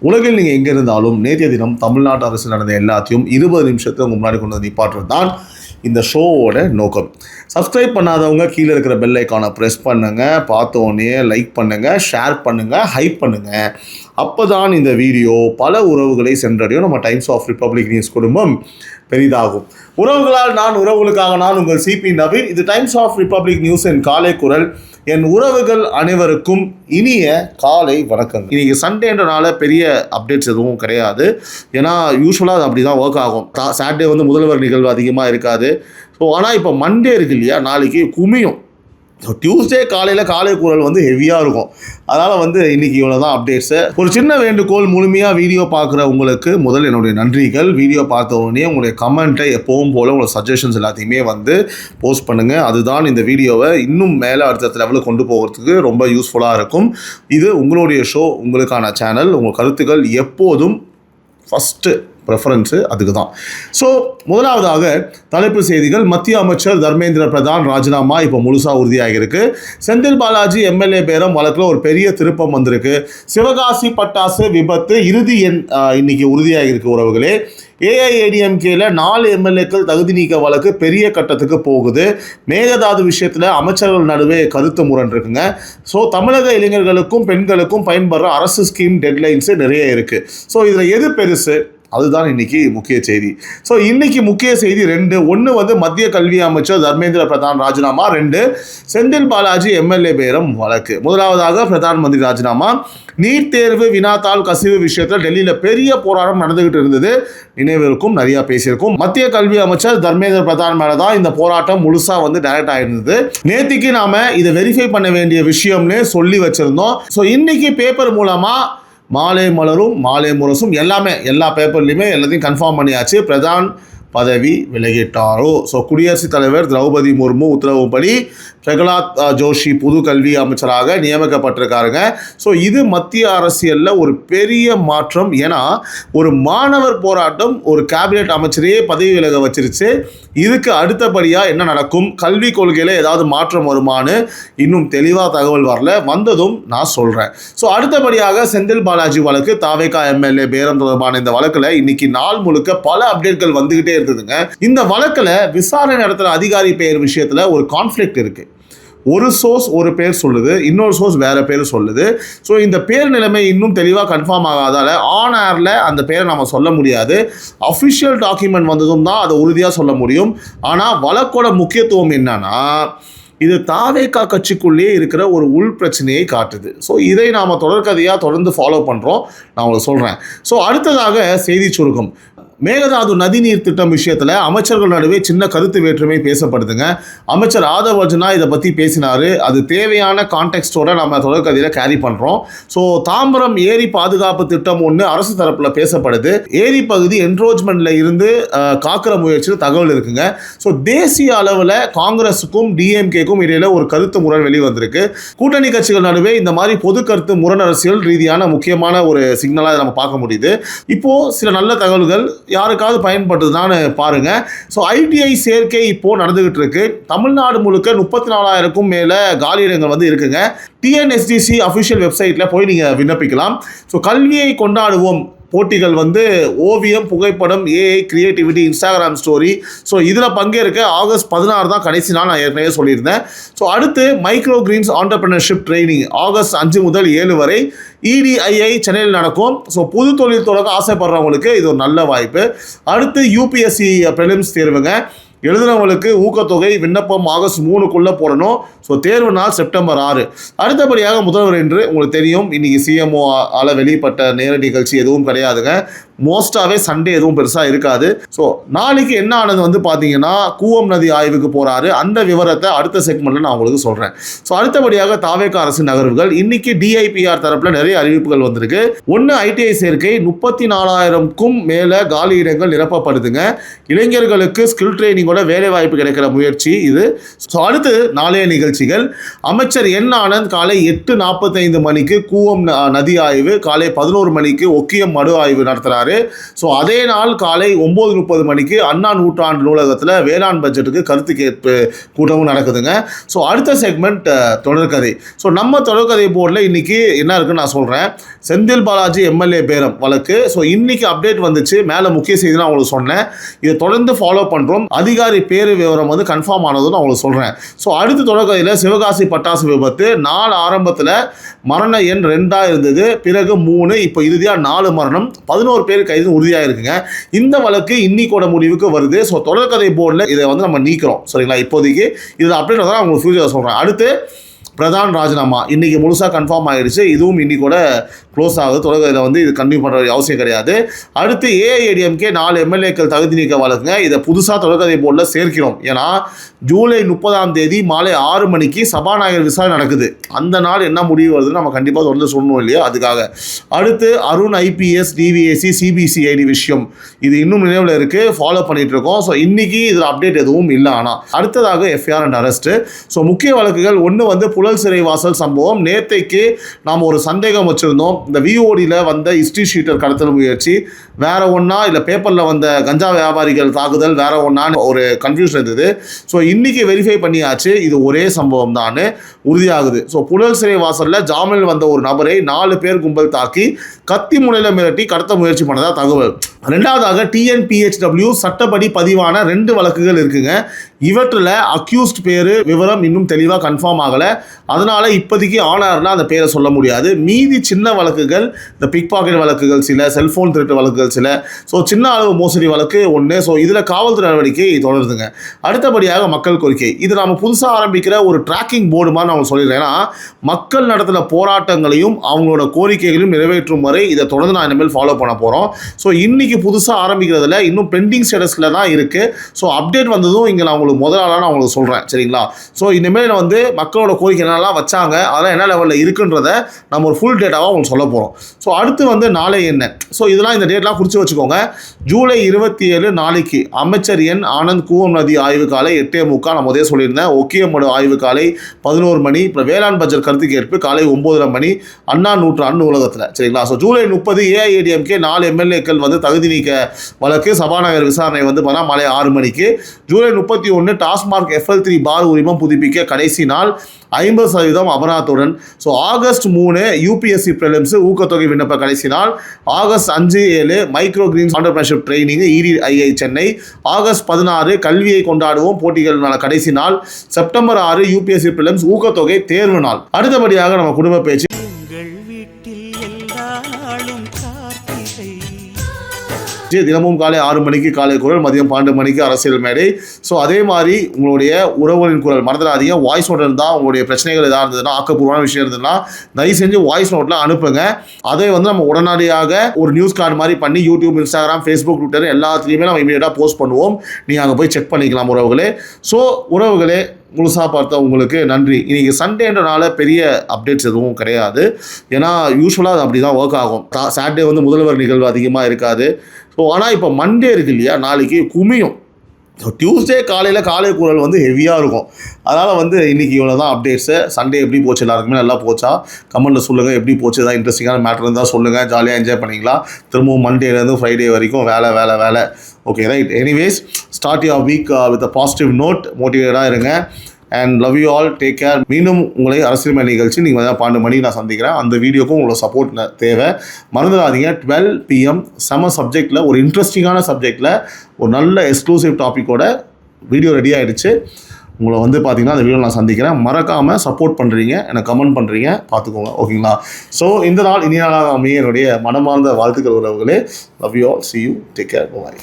உலகில் நீங்கள் எங்கே இருந்தாலும் நேற்றைய தினம் தமிழ்நாட்டு அரசு நடந்த எல்லாத்தையும் 20 நிமிஷத்துக்கு உங்கள் முன்னாடி கொண்டு வந்து நிப்பாட்டுறது தான் இந்த ஷோவோட நோக்கம். சப்ஸ்கிரைப் பண்ணாதவங்க கீழே இருக்கிற பெல் ஐக்கானை ப்ரெஸ் பண்ணுங்கள், பார்த்தோன்னே லைக் பண்ணுங்கள், ஷேர் பண்ணுங்கள், ஹைப் பண்ணுங்கள். அப்போ தான் இந்த வீடியோ பல உறவுகளை சென்றடையும். நம்ம டைம்ஸ் ஆஃப் ரிப்பப்ளிக் நியூஸ் குடும்பம் பெரிதாகும். உறவுகளால் நான், உறவுகளுக்காக நான், உங்கள் சிபி நவீன். இது டைம்ஸ் ஆஃப் ரிப்பப்ளிக் நியூஸின் காலை குரல். என் உறவுகள் அனைவருக்கும் இனிய காலை வணக்கம். இன்றைக்கி சண்டேன்றனால பெரிய அப்டேட்ஸ் எதுவும் கிடையாது. ஏன்னா யூஸ்வலாக அது அப்படி தான் ஒர்க் ஆகும். சாட்டர்டே வந்து முதல்வர் நிகழ்வு அதிகமாக இருக்காது. ஸோ ஆனால் இப்போ மண்டே இருக்கு இல்லையா, நாளைக்கு குமியும். ஸோ டியூஸ்டே காலை குரல் வந்து ஹெவியாக இருக்கும். அதனால் வந்து இன்றைக்கி இவ்வளோ தான் அப்டேட்ஸு. ஒரு சின்ன வேண்டுகோள், முழுமையாக வீடியோ பார்க்குற உங்களுக்கு முதல் என்னுடைய நன்றிகள். வீடியோ பார்த்த உடனே உங்களுடைய கமெண்ட்டை எப்பவும் போல் உங்களோட சஜஷன்ஸ் எல்லாத்தையுமே வந்து போஸ்ட் பண்ணுங்கள். அதுதான் இந்த வீடியோவை இன்னும் மேலே அடுத்த லெவலுக்கு கொண்டு போகிறதுக்கு ரொம்ப யூஸ்ஃபுல்லாக இருக்கும். இது உங்களுடைய ஷோ, உங்களுக்கான சேனல். உங்கள் கருத்துக்கள் எப்போதும் ஃபஸ்ட்டு ப்ரெஃபரன்ஸு அதுக்கு தான். ஸோ முதலாவதாக தலைப்பு செய்திகள். மத்திய அமைச்சர் தர்மேந்திர பிரதான் ராஜினாமா இப்போ முழுசாக உறுதியாகிருக்கு. செந்தில் பாலாஜி எம்எல்ஏ பேரம் வழக்கில் ஒரு பெரிய திருப்பம் வந்திருக்கு. சிவகாசி பட்டாசு விபத்து இறுதி எண் இன்னைக்கு உறுதியாகிருக்கு உறவுகளே. ஏஐஏடிஎம்கேல 4 எம்எல்ஏக்கள் தகுதி நீக்க வழக்கு பெரிய கட்டத்துக்கு போகுது. மேகதாது விஷயத்தில் அமைச்சர்கள் நடுவே கருத்து முரண் இருக்குங்க. ஸோ தமிழக இளைஞர்களுக்கும் பெண்களுக்கும் பயன்படுற அரசு ஸ்கீம் டெட்லைன்ஸு நிறைய இருக்குது. ஸோ இதில் எது பெருசு, அதுதான் இன்னைக்கு முக்கிய செய்தி. ஸோ இன்னைக்கு முக்கிய செய்தி 2. 1 வந்து மத்திய கல்வி அமைச்சர் தர்மேந்திர பிரதான் ராஜினாமா. 2 செந்தில் பாலாஜி எம்எல்ஏ பேரம் வழக்கு. முதலாவதாக பிரதான் மந்திரி ராஜினாமா. நீட் தேர்வு வினாத்தாள் கசிவு விஷயத்தில் டெல்லியில் பெரிய போராட்டம் நடந்துகிட்டு இருந்தது. நினைவிற்கும், நிறையா பேசியிருக்கும். மத்திய கல்வி அமைச்சர் தர்மேந்திர பிரதான் மேலே தான் இந்த போராட்டம் முழுசாக வந்து டைரக்ட் ஆகிருந்தது. நேற்றுக்கு நாம் இதை வெரிஃபை பண்ண வேண்டிய விஷயம்னு சொல்லி வச்சுருந்தோம். ஸோ இன்னைக்கு பேப்பர் மூலமாக மாலை மலரும், மாலை முரசும் எல்லாமே எல்லா பேப்பர்லையுமே எல்லாத்தையும் கன்ஃபார்ம் பண்ணியாச்சு. பிரதான் பதவி விலகிட்டாரோ. ஸோ குடியரசுத் தலைவர் திரௌபதி முர்மு உத்தரவுப்படி பிரகலாத் ஜோஷி புது கல்வி அமைச்சராக நியமிக்கப்பட்டிருக்காருங்க. ஸோ இது மத்திய அரசியலில் ஒரு பெரிய மாற்றம். ஏன்னா ஒரு மாணவர் போராட்டம் ஒரு கேபினெட் அமைச்சரையே பதவி விலக வச்சிருச்சு. இதுக்கு அடுத்தபடியாக என்ன நடக்கும், கல்வி கொள்கையில் ஏதாவது மாற்றம் வருமானு இன்னும் தெளிவாக தகவல் வரல. வந்ததும் நான் சொல்கிறேன். ஸோ அடுத்தபடியாக செந்தில் பாலாஜி வழக்கு, தாவேகா எம்எல்ஏ பேரம் தொடர்பான இந்த வழக்கில் இன்னைக்கு நாள் முழுக்க பல அப்டேட்கள் வந்துகிட்டே இருந்ததுங்க. இந்த வழக்கில் விசாரணை நடத்துகிற அதிகாரி பெயர் விஷயத்தில் ஒரு கான்ஃப்ளிக்ட் இருக்குது. ஒரு சோர்ஸ் ஒரு பேர் சொல்லுது, இன்னொரு சோர்ஸ் வேறு பேர் சொல்லுது. ஸோ இந்த பேர் நிலைமை இன்னும் தெளிவாக கன்ஃபார்ம் ஆகாதால் ஆன் ஏரில் அந்த பேரை நம்ம சொல்ல முடியாது. அஃபிஷியல் டாக்குமெண்ட் வந்ததும் தான் அதை உறுதியாக சொல்ல முடியும். ஆனால் வழக்கோட முக்கியத்துவம் என்னன்னா, இது தாவேகா கட்சிக்குள்ளேயே இருக்கிற ஒரு உள் பிரச்சனையை காட்டுது. ஸோ இதை நாம் தொடர்கதையாக தொடர்ந்து ஃபாலோ பண்ணுறோம். நான் உங்களுக்கு சொல்கிறேன். ஸோ அடுத்ததாக செய்தி சுருக்கம். மேகதாது நதிநீர் திட்டம் விஷயத்தில் அமைச்சர்கள் நடுவே சின்ன கருத்து வேற்றுமை பேசப்படுதுங்க. அமைச்சர் ஆதவ் அர்ஜுனா இதை பற்றி பேசினார். அது தேவையான கான்டெக்ஸ்டோட நம்ம தொடர்கதையில் கேரி பண்ணுறோம். ஸோ தாம்பரம் ஏரி பாதுகாப்பு திட்டம் ஒன்று அரசு தரப்பில் பேசப்படுது. ஏரி பகுதி என்ரோச்மெண்ட்டில் இருந்து காக்கிற முயற்சியில் தகவல் இருக்குங்க. ஸோ தேசிய அளவில் காங்கிரஸுக்கும் டிஎம்கேக்கும் இடையில ஒரு கருத்து முரண் வெளிவந்திருக்கு. கூட்டணி கட்சிகள் நடுவே இந்த மாதிரி பொது கருத்து முரண் அரசியல் ரீதியான முக்கியமான ஒரு சிக்னலாக நம்ம பார்க்க முடியுது. இப்போது சில நல்ல தகவல்கள் யாருக்காவது பயன்படுதுதான்னு பாருங்க. ஸோ ஐடிஐ சேர்க்கை இப்போ நடந்துகிட்டு இருக்கு. தமிழ்நாடு முழுக்க 34,000க்கும் மேலே காலியிடங்கள் வந்து இருக்குங்க. டிஎன்எஸ்டிசி அஃபிஷியல் வெப்சைட்டில் போய் நீங்கள் விண்ணப்பிக்கலாம். ஸோ கல்வியை கொண்டாடுவோம் போட்டிகள் வந்து ஓவியம், புகைப்படம், AI, creativity, Instagram story. So இதில் பங்கேற்க ஆகஸ்ட் 16 தான் கடைசி நாள், நான் ஏற்கனவே சொல்லியிருந்தேன். ஸோ அடுத்து micro Green's entrepreneurship training August 5 முதல் 7 வரை EDII சென்னையில் நடக்கும். ஸோ புது தொழில் தொடங்க ஆசைப்படுறவங்களுக்கு இது ஒரு நல்ல வாய்ப்பு. அடுத்து யூபிஎஸ்சி ப்ரிலிம்ஸ் தேர்வுங்க. எழுதுனவங்களுக்கு ஊக்கத்தொகை விண்ணப்பம் ஆகஸ்ட் 3க்குள்ளே போடணும். ஸோ தேர்வு நாள் செப்டம்பர் 6. அடுத்தபடியாக முதல்வர் என்று உங்களுக்கு தெரியும், இன்றைக்கி சிஎம்ஓ ஆல் வெளிப்பட்ட நேரடி நிகழ்ச்சி எதுவும் கிடையாதுங்க. மோஸ்ட்டாகவே சண்டே எதுவும் பெருசாக இருக்காது. ஸோ நாளைக்கு என்ன ஆனது வந்து பார்த்தீங்கன்னா, கூவம் நதி ஆய்வுக்கு போகிறாரு. அந்த விவரத்தை அடுத்த செக்மெண்ட்டில் நான் உங்களுக்கு சொல்கிறேன். ஸோ அடுத்தபடியாக தாவேகா அரசு நகர்வுகள். இன்னைக்கு டிஐபிஆர் தரப்பில் நிறைய அறிவிப்புகள் வந்திருக்கு. 1 ஐடிஐ சேர்க்கை 34,000க்கும் மேலே காலி இடங்கள் நிரப்பப்படுதுங்க. இளைஞர்களுக்கு ஸ்கில் ட்ரைனிங்கோட வேலை வாய்ப்பு கிடைக்கிற முயற்சி இது. ஸோ அடுத்து நாளைய நிகழ்ச்சிகள். அமைச்சர் என் ஆனந்த் காலை 8:45 மணிக்கு கூவம் நதி ஆய்வு, காலை 11 மணிக்கு ஒக்கியம் மடு ஆய்வு நடத்துகிறார். ஸோ அதே நாள் காலை 9:30 மணிக்கு அண்ணா நூற்றாண்டு நூலகத்தில் வேளாண் பட்ஜெட்டுக்கு கருத்து கேட்பு கூட்டமும் நடக்குதுங்க. ஸோ அடுத்த செக்மெண்ட் தொடர்கதை. ஸோ நம்ம தொடர்கதை போர்டில் இன்னைக்கு என்ன இருக்குன்னு நான் சொல்கிறேன். செந்தில் பாலாஜி எம்எல்ஏ பேரம் வழக்கு. ஸோ இன்னைக்கு அப்டேட் வந்துச்சு, மேலே முக்கிய செய்தி நான் உங்களுக்கு சொன்னேன். இதை தொடர்ந்து ஃபாலோ பண்ணுறோம். அதிகாரி பேரு விவரம் வந்து கன்ஃபார்ம் ஆனதுன்னு அவங்களுக்கு சொல்கிறேன். ஸோ அடுத்து தொடர்கதையில் சிவகாசி பட்டாசு விபத்து. நாள் ஆரம்பத்தில் மரண எண் 2 இருந்தது, பிறகு 3, இப்போ இறுதியாக 4 மரணம், 11 பேர் கைது உறுதியாக இருக்குங்க. இந்த வழக்கு இன்னைக்கோட முடிவுக்கு வருது. ஸோ தொடர்கதை போர்டில் இதை வந்து நம்ம நீக்கிறோம். சரிங்களா? இப்போதைக்கு இதில் அப்டேட் தான் உங்களுக்கு ஃபியூச்சரில் சொல்கிறேன். அடுத்து பிரதான் ராஜினாமா இன்னைக்கு முழுசாக கன்ஃபார்ம் ஆகிடுச்சு. இதுவும் இன்னைக்கூட க்ளோஸ் ஆகுது. தொடர்கதையில் வந்து இது கண்டினியூ பண்ணுற அவசியம் கிடையாது. அடுத்து ஏஐஏடிஎம்கே 4 எம்எல்ஏக்கள் தகுதி நீக்க வழக்குங்க. இதை புதுசாக தொடர்கதை போர்டில் சேர்க்கிறோம். ஏன்னா ஜூலை 30 மாலை 6 மணிக்கு சபாநாயகர் விசாரணை நடக்குது. அந்த நாள் என்ன முடிவு வருதுன்னு நம்ம கண்டிப்பாக தொடர்ந்து சொல்லணும் இல்லையா? அதுக்காக அடுத்து அருண் ஐபிஎஸ் டிவிஎஸ்சி சிபிசிஐடி விஷயம் இது இன்னும் நினைவில் இருக்குது, ஃபாலோ பண்ணிட்டு இருக்கோம். ஸோ இன்னைக்கு இதில் அப்டேட் எதுவும் இல்லை. ஆனால் அடுத்ததாக எஃப்ஐஆர் அண்ட் அரெஸ்ட். ஸோ முக்கிய வழக்குகள் ஒன்று வந்து புழல் சிறை வாசல் சம்பவம். நேற்றைக்கு நாம் ஒரு சந்தேகம் வச்சுருந்தோம். இந்த விஓடியில் வந்த ஹிஸ்ட்ரி ஷீட்டர் கடத்தல் முயற்சி வேற ஒன்றா, இல்லை பேப்பரில் வந்த கஞ்சா வியாபாரிகள் தாக்குதல் வேற ஒன்றான்னு ஒரு கன்ஃபியூஷன் இருந்தது. ஸோ இன்னைக்கு வெரிஃபை பண்ணியாச்சு, இது ஒரே சம்பவம் தான் உறுதியாகுது. ஸோ புழல் சிறை வாசலில் ஜாமீனில் வந்த ஒரு நபரை 4 பேர் கும்பல் தாக்கி கத்தி முனையில் மிரட்டி கடத்த முயற்சி பண்ணதா தகவல். ரெண்டாவதாக டிஎன்பிஹெச்டபிள்யூ சட்டப்படி பதிவான 2 வழக்குகள் இருக்குங்க. இவற்றில் அக்யூஸ்ட் பேர் விவரம் இன்னும் தெளிவாக கன்ஃபார்ம் ஆகலை. அதனால இப்போதைக்கு ஆனார்னா அந்த பேரை சொல்ல முடியாது. மீதி சின்ன வழக்குகள், இந்த பிக் பாக்கெட் வழக்குகள் சில, செல்ஃபோன் திருட்டு வழக்குகள் சில, ஸோ சின்ன அளவு மோசடி வழக்கு 1. ஸோ இதில் காவல்துறை நடவடிக்கை தொடருதுங்க. அடுத்தபடியாக மக்கள் கோரிக்கை. இது நம்ம புதுசாக ஆரம்பிக்கிற ஒரு ட்ராக்கிங் போர்டு மாதிரி நான் சொல்லிடுறேன். ஏன்னா மக்கள் நடத்தின போராட்டங்களையும் அவங்களோட கோரிக்கைகளையும் நிறைவேற்றும் வரை இதை தொடர்ந்து நான் இனிமேல் ஃபாலோ பண்ண போகிறோம். ஸோ இன்னைக்கு புதுசாக ஆரம்பிக்கிறதுல இன்னும் பெண்டிங் ஸ்டேட்டஸில் தான் இருக்குது. ஸோ அப்டேட் வந்ததும் இங்கே நான் உங்களுக்கு முதலாளாக நான் உங்களுக்கு சொல்கிறேன். சரிங்களா? ஸோ இனிமேல் வந்து மக்களோட கோரிக்கை என்னெல்லாம் வச்சாங்க, அதெல்லாம் என்ன லெவலில் இருக்குன்றதை நம்ம ஒரு ஃபுல் டேட்டாவாக உங்களுக்கு சொல்ல போகிறோம். ஸோ அடுத்து வந்து நாளை என்ன, ஸோ இதெல்லாம் இந்த டேட்லாம் குறித்து வச்சுக்கோங்க. ஜூலை 27 நாளைக்கு அமைச்சர் என் ஆனந்த் கூவம் நதி ஆய்வு காலை 8:45 நான் முதலே சொல்லியிருந்தேன். ஒக்கியமடு ஆய்வு காலை 11 மணி. இப்போ வேளாண் பட்ஜெட் கருத்து கேட்பு காலை 9:30 மணி அண்ணா நூற்றாண்டு நூலகத்தில். சரிங்களா? ஸோ ஜூலை 30 ஏஐஏடிஎம்கே 4 எம்எல்ஏக்கள் வந்து தகுதி நீக்க வழக்கு சபாநாயகர் விசாரணை வந்து பார்த்தா மாலை 6 மணிக்கு. ஜூலை 31 டாஸ்மார்க் FL3 பார் உரிமம் புதுப்பிக்க கடைசி நாள் 50% அபராதத்துடன். ஸோ ஆகஸ்ட் 3 யூபிஎஸ்சி பிரிலிம்ஸ் ஊக்கத்தொகை விண்ணப்ப கடைசி நாள். August 5-7 micro Green's entrepreneurship training EDII Chennai. August 16 கல்வியை கொண்டாடுவோம் போட்டிகள் கடைசி நாள். செப்டம்பர் 6 யூபிஎஸ்சி பிரிலிம்ஸ் ஊக்கத்தொகை தேர்வு நாள். அடுத்தபடியாக நம்ம குடும்ப பேச்சு. தினமும் காலை 6 மணிக்கு காலை குரல், மதியம் 12 மணிக்கு அரசியல் மேடை. ஸோ அதே மாதிரி உங்களுடைய உறவுகளின் குரல் மறந்துடாதீங்க. வாய்ஸ் நோட் இருந்தால் உங்களுடைய பிரச்சனைகள் எதாவது இருந்ததுன்னா, ஆக்கப்பூர்வமான விஷயம் இருந்ததுன்னா தயவு செஞ்சு வாய்ஸ் நோட்டில் அனுப்புங்க. அதை வந்து நம்ம உடனடியாக ஒரு நியூஸ் கார்டு மாதிரி பண்ணி யூடியூப், இன்ஸ்டாகிராம், ஃபேஸ்புக், ட்விட்டர் எல்லாத்துலேயுமே நம்ம இமீடியட்டாக போஸ்ட் பண்ணுவோம். நீங்கள் அங்கே போய் செக் பண்ணிக்கலாம் உறவுகளே. ஸோ உறவுகளே, முழுசாக பார்த்த உங்களுக்கு நன்றி. இன்றைக்கி சண்டேன்றனால பெரிய அப்டேட்ஸ் எதுவும் கிடையாது. ஏன்னா யூஸ்வலாக அது அப்படி தான் ஒர்க் ஆகும். சாட்டர்டே வந்து முதல்வர் நிகழ்வு அதிகமாக இருக்காது. ஸோ ஆனால் இப்போ மண்டே இருக்கு இல்லையா, நாளைக்கு குமியும். ஸோ டியூஸ்டே காலை குரல் வந்து ஹெவியாக இருக்கும். அதனால் வந்து இன்றைக்கி இவ்வளோ தான் அப்டேட்ஸு. சண்டே எப்படி போச்சு, எல்லாருக்குமே நல்லா போச்சா கமெண்ட்டில் சொல்லுங்கள். எப்படி போச்சு, ஏதாவது இன்ட்ரெஸ்டிங்கான மேட்டர் இருந்தால் சொல்லுங்கள். ஜாலியாக என்ஜாய் பண்ணிக்கலாம். திரும்பவும் மண்டேலேருந்து ஃப்ரைடே வரைக்கும் வேலை. Okay, right. Anyways, start your week with a positive note. மோட்டிவேட்டாக இருங்க. And love you all, take care. மீண்டும் உங்களை அரசியல் மேல் நிகழ்ச்சி நீங்கள் 12 மணிக்கு நான் சந்திக்கிறேன். அந்த வீடியோக்கும் உங்களோட சப்போர்ட் தேவை. மறந்துடாதீங்க, 12 PM செம சப்ஜெக்டில், ஒரு இன்ட்ரெஸ்டிங்கான சப்ஜெக்டில் ஒரு நல்ல எக்ஸ்க்ளூசிவ் டாப்பிக்கோட வீடியோ ரெடி ஆகிடுச்சு. உங்களை வந்து பார்த்தீங்கன்னா அந்த வீடியோ நான் சந்திக்கிறேன். மறக்காமல் சப்போர்ட் பண்ணுறீங்க, எனக்கு கமெண்ட் பண்ணுறீங்க, பார்த்துக்கோங்க. ஓகேங்களா? ஸோ இந்த நாள் இனிய நாளாக அமைய என்னுடைய மனமார்ந்த வாழ்த்துக்கள் உறவுகளே. Love you all, see you, take care, bye.